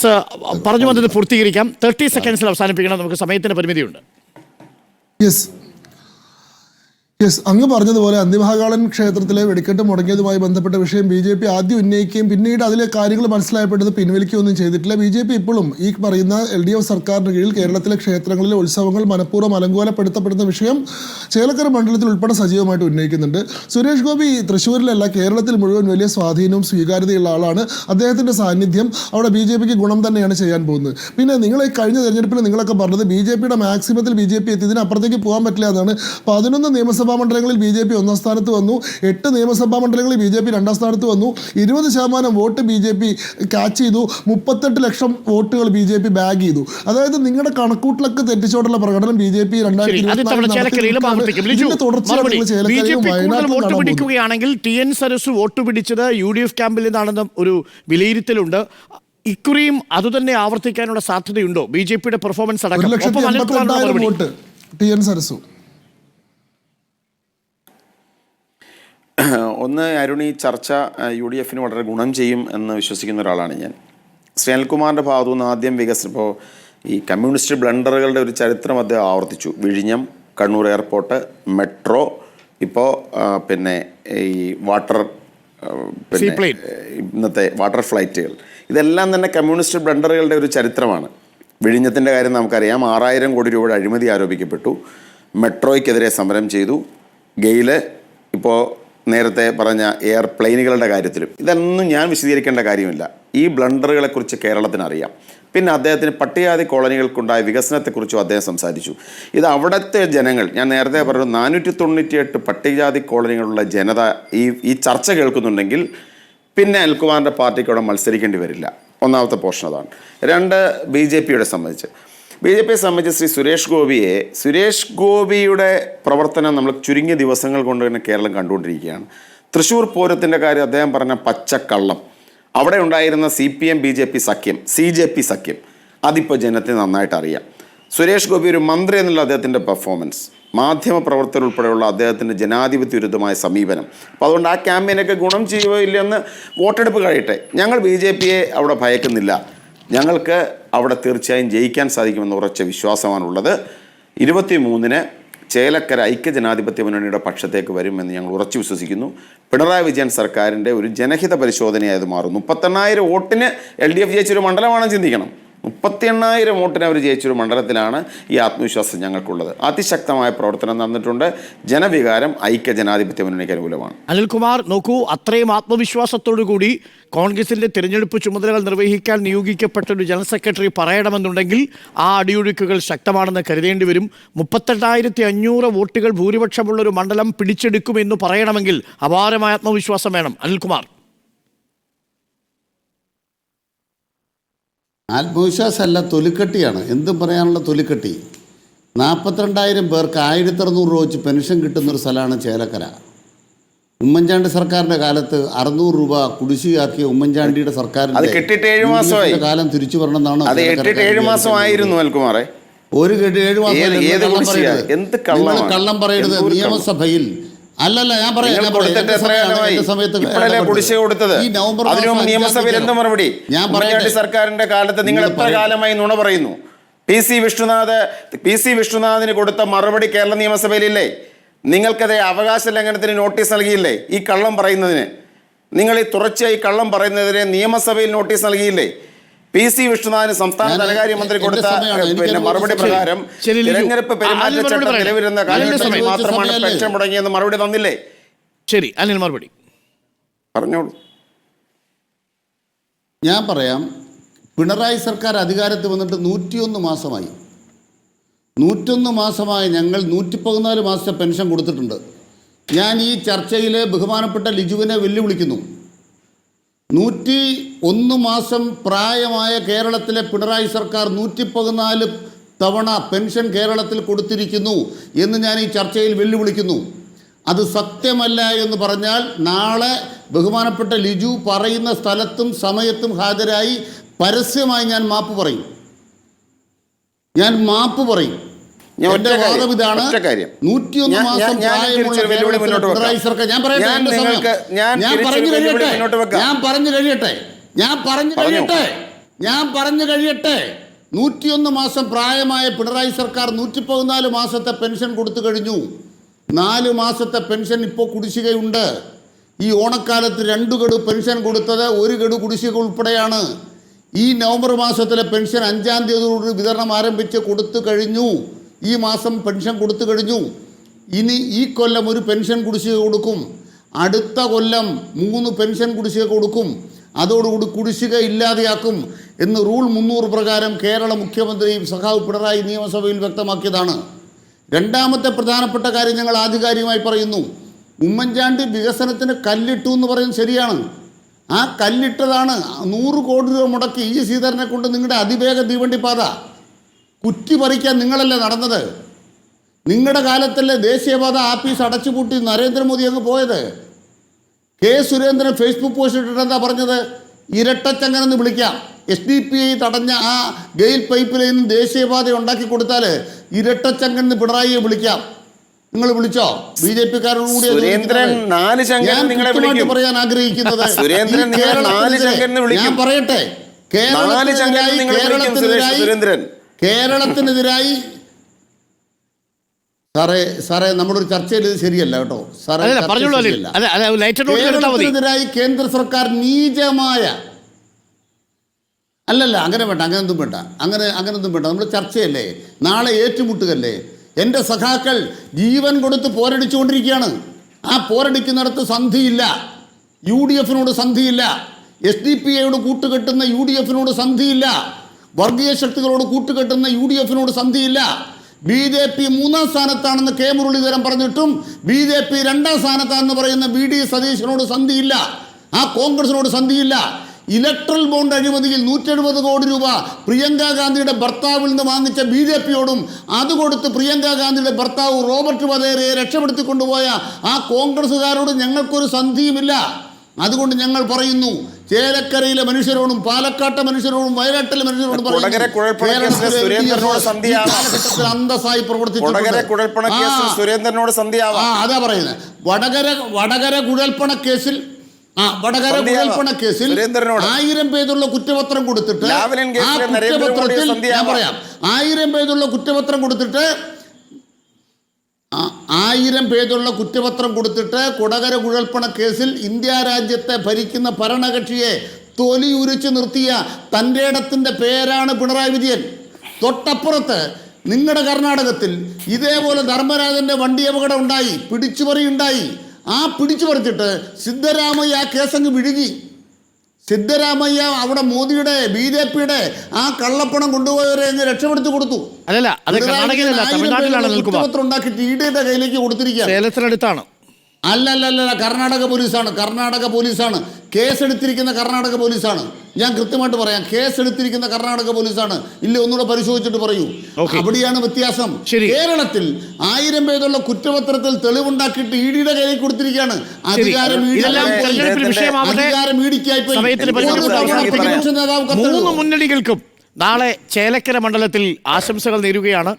ശ്രീനിവാസ് പറഞ്ഞു വന്നത് പൂർത്തീകരിക്കാം. 30 സെക്കൻഡ്സിൽ അവസാനിപ്പിക്കണം, നമുക്ക് സമയത്തിന് പരിമിതിയുണ്ട്. അങ്ങ് പറഞ്ഞതുപോലെ അന്തിമഹാകാളൻ ക്ഷേത്രത്തിലെ വെടിക്കെട്ട് മുടങ്ങിയതുമായി ബന്ധപ്പെട്ട വിഷയം BJP ആദ്യം ഉന്നയിക്കുകയും പിന്നീട് അതിലെ കാര്യങ്ങൾ മനസ്സിലായപ്പെട്ടത് പിൻവലിക്കുകയൊന്നും ചെയ്തിട്ടില്ല. BJP ഇപ്പോഴും ഈ പറയുന്ന LDF സർക്കാരിന് കീഴിൽ കേരളത്തിലെ ക്ഷേത്രങ്ങളിലെ ഉത്സവങ്ങൾ മനഃപൂർവ്വം അലങ്കോലപ്പെടുത്തപ്പെടുന്ന വിഷയം ചേലക്കര മണ്ഡലത്തിൽ ഉൾപ്പെടെ സജീവമായിട്ട് ഉന്നയിക്കുന്നുണ്ട്. സുരേഷ് ഗോപി തൃശ്ശൂരിലല്ല, കേരളത്തിൽ മുഴുവൻ വലിയ സ്വാധീനവും സ്വീകാര്യതയുള്ള ആളാണ്. അദ്ദേഹത്തിൻ്റെ സാന്നിധ്യം അവിടെ BJPക്ക് ഗുണം തന്നെയാണ് ചെയ്യാൻ പോകുന്നത്. പിന്നെ നിങ്ങൾ ഈ കഴിഞ്ഞ തെരഞ്ഞെടുപ്പിൽ നിങ്ങളൊക്കെ പറഞ്ഞത് BJPയുടെ മാക്സിമത്തിൽ BJP എത്തിയതിന് അപ്പുറത്തേക്ക് പോകാൻ പറ്റില്ല എന്നാണ്. 11 നിയമസഭാ മണ്ഡലങ്ങളിൽ BJP 1ാം സ്ഥാനത്ത് വന്നു, 8 നിയമസഭാ മണ്ഡലങ്ങളിൽ BJP 2ാം സ്ഥാനത്ത് വന്നു, 20% വോട്ട് BJP ക്യാച്ച് ചെയ്തു, 38 ലക്ഷം വോട്ടുകൾ BJP ബാഗ് ചെയ്തു. അതായത് നിങ്ങളുടെ കണക്കൂട്ടിലൊക്കെ തെറ്റിച്ചോട്ടുള്ള പ്രകടനം BJP വോട്ട് പിടിക്കുകയാണെങ്കിൽ TN സരസ് വോട്ട് പിടിച്ചത് UDF ക്യാമ്പിൽ നിന്നാണെന്ന് ഒരു വിലയിരുത്തലുണ്ട്. ഇക്കുറിയും അതുതന്നെ ആവർത്തിക്കാനുള്ള സാധ്യതയുണ്ടോ? BJPയുടെ പെർഫോമൻസ് അടക്കം വോട്ട് TN സരസു. ഒന്ന്, അരുൺ, ഈ ചർച്ച UDFന് വളരെ ഗുണം ചെയ്യും എന്ന് വിശ്വസിക്കുന്ന ഒരാളാണ് ഞാൻ. ശ്രീ അനിൽകുമാറിൻ്റെ ഭാഗത്തു നിന്ന് ആദ്യം ഇപ്പോൾ ഈ കമ്മ്യൂണിസ്റ്റ് ബ്ലണ്ടറുകളുടെ ഒരു ചരിത്രം അദ്ദേഹം ആവർത്തിച്ചു. വിഴിഞ്ഞം, കണ്ണൂർ എയർപോർട്ട്, മെട്രോ, ഇപ്പോൾ പിന്നെ ഈ ഇന്നത്തെ വാട്ടർ ഫ്ലൈറ്റുകൾ, ഇതെല്ലാം തന്നെ കമ്മ്യൂണിസ്റ്റ് ബ്ലണ്ടറുകളുടെ ഒരു ചരിത്രമാണ്. വിഴിഞ്ഞത്തിൻ്റെ കാര്യം നമുക്കറിയാം, 6000 കോടി രൂപയുടെ അഴിമതി ആരോപിക്കപ്പെട്ടു. മെട്രോയ്ക്കെതിരെ സമരം ചെയ്തു. ഗെയില് ഇപ്പോൾ നേരത്തെ പറഞ്ഞ എയർപ്ലെയിനുകളുടെ കാര്യത്തിലും ഇതൊന്നും ഞാൻ വിശദീകരിക്കേണ്ട കാര്യമില്ല. ഈ ബ്ലണ്ടറുകളെക്കുറിച്ച് കേരളത്തിനറിയാം. പിന്നെ അദ്ദേഹത്തിന് പട്ടികജാതി കോളനികൾക്കുണ്ടായ വികസനത്തെക്കുറിച്ചും അദ്ദേഹം സംസാരിച്ചു. ഇത് അവിടുത്തെ ജനങ്ങൾ, ഞാൻ നേരത്തെ പറഞ്ഞു 498 പട്ടികജാതി കോളനികളുള്ള ജനത ഈ ചർച്ച കേൾക്കുന്നുണ്ടെങ്കിൽ പിന്നെ അനിൽകുമാറിൻ്റെ പാർട്ടിക്ക് അവിടെ മത്സരിക്കേണ്ടി വരില്ല. ഒന്നാമത്തെ പോർഷൻ അതാണ്. 2, BJPയെ സംബന്ധിച്ച് ശ്രീ സുരേഷ് ഗോപിയുടെ പ്രവർത്തനം നമ്മൾ ചുരുങ്ങിയ ദിവസങ്ങൾ കൊണ്ട് തന്നെ കേരളം കണ്ടുകൊണ്ടിരിക്കുകയാണ്. തൃശ്ശൂർ പൂരത്തിൻ്റെ കാര്യം അദ്ദേഹം പറഞ്ഞ പച്ചക്കള്ളം, അവിടെ ഉണ്ടായിരുന്ന CPM BJP സഖ്യം, CJP സഖ്യം, അതിപ്പോൾ ജനത്തിന് നന്നായിട്ട് അറിയാം. സുരേഷ് ഗോപി ഒരു മന്ത്രി എന്നുള്ള അദ്ദേഹത്തിൻ്റെ പെർഫോമൻസ്, മാധ്യമപ്രവർത്തകർ ഉൾപ്പെടെയുള്ള അദ്ദേഹത്തിൻ്റെ ജനാധിപത്യ വിരുദ്ധമായ സമീപനം, അപ്പോൾ അതുകൊണ്ട് ആ ക്യാമ്പയിനൊക്കെ ഗുണം ചെയ്യുകയോ ഇല്ലെന്ന് വോട്ടെടുപ്പ് കഴിയട്ടെ. ഞങ്ങൾ BJPയെ അവിടെ ഭയക്കുന്നില്ല. ഞങ്ങൾക്ക് അവിടെ തീർച്ചയായും ജയിക്കാൻ സാധിക്കുമെന്ന് ഉറച്ച വിശ്വാസമാണുള്ളത്. 23-ന് ചേലക്കര ഐക്യജനാധിപത്യ മുന്നണിയുടെ പക്ഷത്തേക്ക് വരുമെന്ന് ഞങ്ങൾ ഉറച്ചു വിശ്വസിക്കുന്നു. പിണറായി വിജയൻ സർക്കാരിൻ്റെ ഒരു ജനഹിത പരിശോധനയായത് മാറും. 38,000 വോട്ടിന് LDF ജയിച്ചൊരു മണ്ഡലമാണെന്ന് ചിന്തിക്കണം. 38,000 വോട്ടിന് അവർ ജയിച്ചൊരു മണ്ഡലത്തിലാണ് ഈ ആത്മവിശ്വാസം ഞങ്ങൾക്കുള്ളത്. അതിശക്തമായ പ്രവർത്തനം നടന്നിട്ടുണ്ട്. ജനവികാരം ഐക്യ ജനാധിപത്യ മുന്നണിക്ക് അനുകൂലമാണ്. അനിൽകുമാർ, നോക്കൂ, അത്രയും ആത്മവിശ്വാസത്തോടു കൂടി കോൺഗ്രസിന്റെ തിരഞ്ഞെടുപ്പ് ചുമതലകൾ നിർവഹിക്കാൻ നിയോഗിക്കപ്പെട്ട ഒരു ജനറൽ സെക്രട്ടറി പറയണമെന്നുണ്ടെങ്കിൽ ആ അടിയൊഴുക്കുകൾ ശക്തമാണെന്ന് കരുതേണ്ടി വരും. 38,500 വോട്ടുകൾ ഭൂരിപക്ഷമുള്ള ഒരു മണ്ഡലം പിടിച്ചെടുക്കുമെന്ന് പറയണമെങ്കിൽ അപാരമായ ആത്മവിശ്വാസം വേണം. അനിൽകുമാർ, ആത്മവിശ്വാസമല്ല, തൊലിക്കട്ടിയാണ്. എന്തും പറയാനുള്ള തൊലിക്കട്ടി. 42,000 പേർക്ക് 1,600 രൂപ വെച്ച് പെൻഷൻ കിട്ടുന്നൊരു സ്ഥലമാണ് ചേലക്കര. ഉമ്മൻചാണ്ടി സർക്കാരിൻ്റെ കാലത്ത് 600 രൂപ കുടിശ്ശികയാക്കിയ ഉമ്മൻചാണ്ടിയുടെ സർക്കാരിൻ്റെ കാലം തിരിച്ചു വരണമെന്നാണ്. ഒരു 7 മാസം കള്ളം പറയരുത്. നിയമസഭയിൽ അല്ലല്ല, ഞാൻ പറയാം, സർക്കാരിന്റെ കാലത്ത് നിങ്ങൾ എത്ര കാലമായി നുണ പറയുന്നു? PC വിഷ്ണുനാഥിന് കൊടുത്ത മറുപടി കേരള നിയമസഭയിലില്ലേ? നിങ്ങൾക്കതേ അവകാശ ലംഘനത്തിന് നോട്ടീസ് നൽകിയില്ലേ? ഈ കള്ളം പറയുന്നതിന് നിങ്ങൾ ഈ തുടർച്ചയായി കള്ളം പറയുന്നതിന് നിയമസഭയിൽ നോട്ടീസ് നൽകിയില്ലേ? PC വിഷ്ണുനാഥിന് സംസ്ഥാന ധനകാര്യമന്ത്രി കൊടുത്ത മറുപടി പ്രകാരം തിരഞ്ഞെടുപ്പ് പെരുമാറ്റച്ചട്ടം നിലവിലുന്ന കാലഘട്ടത്തിൽ മാത്രമാണ് പെൻഷൻ മുടങ്ങിയെന്ന് മറുപടി തന്നില്ലേ? ശരി, അനിൽ മറുപടി പറഞ്ഞോളൂ. ഞാൻ പറയാം, പിണറായി സർക്കാർ അധികാരത്തിൽ വന്നിട്ട് 101 മാസമായി. 101 മാസമായി ഞങ്ങൾ 114 മാസത്തെ പെൻഷൻ കൊടുത്തിട്ടുണ്ട്. ഞാൻ ഈ ചർച്ചയിൽ ബഹുമാനപ്പെട്ട ലിജുവിനെ വെല്ലുവിളിക്കുന്നു. 101 മാസം പ്രായമായ കേരളത്തിലെ പിണറായി സർക്കാർ 114 തവണ പെൻഷൻ കേരളത്തിൽ കൊടുത്തിരിക്കുന്നു എന്ന് ഞാൻ ഈ ചർച്ചയിൽ വെല്ലുവിളിക്കുന്നു. അത് സത്യമല്ല എന്ന് പറഞ്ഞാൽ നാളെ ബഹുമാനപ്പെട്ട ലിജു പറയുന്ന സ്ഥലത്തും സമയത്തും ഹാജരായി പരസ്യമായി ഞാൻ മാപ്പ് പറയും. എന്റെ വാദം ഇതാണ്. 101 മാസം പ്രായമുള്ള പിണറായി സർക്കാർ, ഞാൻ പറഞ്ഞു കഴിയട്ടെ. ഞാൻ പറഞ്ഞു കഴിയട്ടെ. 101 മാസം പ്രായമായ പിണറായി സർക്കാർ 114 മാസത്തെ പെൻഷൻ കൊടുത്തു കഴിഞ്ഞു. 4 മാസത്തെ പെൻഷൻ ഇപ്പോൾ കുടിശ്ശികയുണ്ട്. ഈ ഓണക്കാലത്ത് 2 ഗഡു പെൻഷൻ കൊടുത്തത് 1 ഗഡു കുടിശ്ശിക ഉൾപ്പെടെയാണ്. ഈ നവംബർ മാസത്തിലെ പെൻഷൻ 5-ാം തീയതിയോട് വിതരണം ആരംഭിച്ച് കൊടുത്തു കഴിഞ്ഞു. ഈ മാസം പെൻഷൻ കൊടുത്തു കഴിഞ്ഞു. ഇനി ഈ കൊല്ലം ഒരു പെൻഷൻ കുടിശ്ശിക കൊടുക്കും. അടുത്ത കൊല്ലം 3 പെൻഷൻ കുടിശ്ശിക കൊടുക്കും. അതോടുകൂടി കുടിശ്ശിക ഇല്ലാതെയാക്കും എന്ന് റൂൾ 300 പ്രകാരം കേരള മുഖ്യമന്ത്രി സഖാവ് പിണറായി നിയമസഭയിൽ വ്യക്തമാക്കിയതാണ്. രണ്ടാമത്തെ പ്രധാനപ്പെട്ട കാര്യം ഞങ്ങൾ ആധികാരികമായി പറയുന്നു. ഉമ്മൻചാണ്ടി വികസനത്തിന് കല്ലിട്ടു എന്ന് പറയുന്നത് ശരിയാണ്. ആ കല്ലിട്ടതാണ് 100 കോടി രൂപ മുടക്കി ഈ ശ്രീധരനെ കൊണ്ട് നിങ്ങളുടെ അതിവേഗ തീവണ്ടിപ്പാത കുറ്റി പറിക്കാൻ നിങ്ങളല്ലേ നടന്നത്. നിങ്ങളുടെ കാലത്തല്ലേ ദേശീയപാത ആഫീസ് അടച്ചുപൂട്ടി നരേന്ദ്രമോദി അങ്ങ് പോയത്. കെ സുരേന്ദ്രൻ ഫേസ്ബുക്ക് പോസ്റ്റ് ഇട്ടിട്ട് എന്താ പറഞ്ഞത്? ഇരട്ടച്ചങ്ങനെന്ന് വിളിക്കാം. SDPI തടഞ്ഞ ആ ഗെയിൽ പൈപ്പ് ലൈനും ദേശീയപാത ഉണ്ടാക്കി കൊടുത്താൽ ഇരട്ടച്ചങ്ങനെന്ന് പിണറായിയെ വിളിക്കാം. നിങ്ങൾ വിളിച്ചോ? BJP കാരോടുകൂടി പറയാൻ ആഗ്രഹിക്കുന്നത് ഞാൻ പറയട്ടെ. കേരളത്തിനെതിരായി സാറേ നമ്മുടെ ഒരു ചർച്ചയിൽ ഇത് ശരിയല്ല കേട്ടോ സാറേ. കേരളത്തിനെതിരായി കേന്ദ്ര സർക്കാർ നീചമായ അല്ലല്ല അങ്ങനെ വേണ്ട, അങ്ങനൊന്നും വേണ്ട, അങ്ങനൊന്നും വേണ്ട. നമ്മൾ ചർച്ചയല്ലേ, നാളെ ഏറ്റുമുട്ടുകല്ലേ. എൻ്റെ സഖാക്കൾ ജീവൻ കൊടുത്ത് പോരടിച്ചുകൊണ്ടിരിക്കുകയാണ്. ആ പോരടിക്കുന്നിടത്ത് സന്ധിയില്ല. UDF-നോട് സന്ധിയില്ല. SDPI-യോട് കൂട്ടുകെട്ടുന്ന UDF-നോട് സന്ധിയില്ല. വർഗീയ ശക്തികളോട് കൂട്ടുകെട്ടുന്ന UDF-നോട് സന്ധിയില്ല. BJP 3-ാം സ്ഥാനത്താണെന്ന് കെ മുരളീധരൻ പറഞ്ഞിട്ടും BJP 2-ാം സ്ഥാനത്താണെന്ന് പറയുന്ന VD സതീശനോട് സന്ധിയില്ല. ആ കോൺഗ്രസിനോട് സന്ധിയില്ല. ഇലക്ട്രൽ ബോണ്ട് അഴിമതിയിൽ 170 കോടി രൂപ പ്രിയങ്ക ഗാന്ധിയുടെ ഭർത്താവിൽ നിന്ന് വാങ്ങിച്ച BJP-യോടും അത് കൊടുത്ത് പ്രിയങ്ക ഗാന്ധിയുടെ ഭർത്താവ് റോബർട്ട് വധേരയെ രക്ഷപ്പെടുത്തിക്കൊണ്ടുപോയ ആ കോൺഗ്രസ്സുകാരോട് ഞങ്ങൾക്കൊരു സന്ധിയുമില്ല. അതുകൊണ്ട് ഞങ്ങൾ പറയുന്നു, ചേലക്കരയിലെ മനുഷ്യരോടും പാലക്കാട്ടെ മനുഷ്യരോടും വയനാട്ടിലെ മനുഷ്യരോടും അന്തസ്സായി പ്രവർത്തിച്ചു. അതാ പറയുന്നത്. വടകര കുഴൽപ്പണ കേസിൽ 1000 പേജുള്ള കുറ്റപത്രം കൊടുത്തിട്ട് ഞാൻ പറയാം 1000 പേജുള്ള കുറ്റപത്രം കൊടുത്തിട്ട് 1000 പേജുള്ള കുറ്റപത്രം കൊടുത്തിട്ട് കൊടകര കുഴൽപ്പണ കേസിൽ ഇന്ത്യ രാജ്യത്തെ ഭരിക്കുന്ന ഭരണകക്ഷിയെ തൊലി ഉരിച്ചു നിർത്തിയ തൻ്റെ ഇടത്തിൻ്റെ പേരാണ് പിണറായി വിജയൻ. തൊട്ടപ്പുറത്ത് നിങ്ങളുടെ കർണാടകത്തിൽ ഇതേപോലെ ധർമ്മരാജൻ്റെ വണ്ടി അപകടം ഉണ്ടായി, പിടിച്ചുപറി ഉണ്ടായി. ആ പിടിച്ചു പറിച്ചിട്ട് സിദ്ധരാമയ്യ ആ കേസങ്ങ് വിഴുകി. സിദ്ധരാമയ്യ അവിടെ മോദിയുടെ BJP-യുടെ ആ കള്ളപ്പണം കൊണ്ടുപോയവരെ അങ്ങ് രക്ഷപ്പെടുത്തി കൊടുത്തു. കുറ്റപത്രം ഉണ്ടാക്കിയിട്ട് ED-യുടെ കയ്യിലേക്ക് കൊടുത്തിരിക്കുകയാണ്. അല്ലല്ല കർണാടക പോലീസാണ്. കേസെടുത്തിരിക്കുന്ന കർണാടക പോലീസാണ്. ഞാൻ കൃത്യമായിട്ട് പറയാം, കേസെടുത്തിരിക്കുന്ന കർണാടക പോലീസാണ്. ഇല്ല, ഒന്നുകൂടെ പരിശോധിച്ചിട്ട് പറയൂ. അവിടെയാണ് വ്യത്യാസം. കേരളത്തിൽ 1000 പേജുള്ള കുറ്റപത്രത്തിൽ തെളിവുണ്ടാക്കിയിട്ട് ED-യുടെ കയ്യിലേക്ക് കൊടുത്തിരിക്കുകയാണ്. അധികാരം ED-ക്കായി. 3 മുന്നണികൾക്കും നാളെ ചേലക്കര മണ്ഡലത്തിൽ ആശംസകൾ നേരുകയാണ്.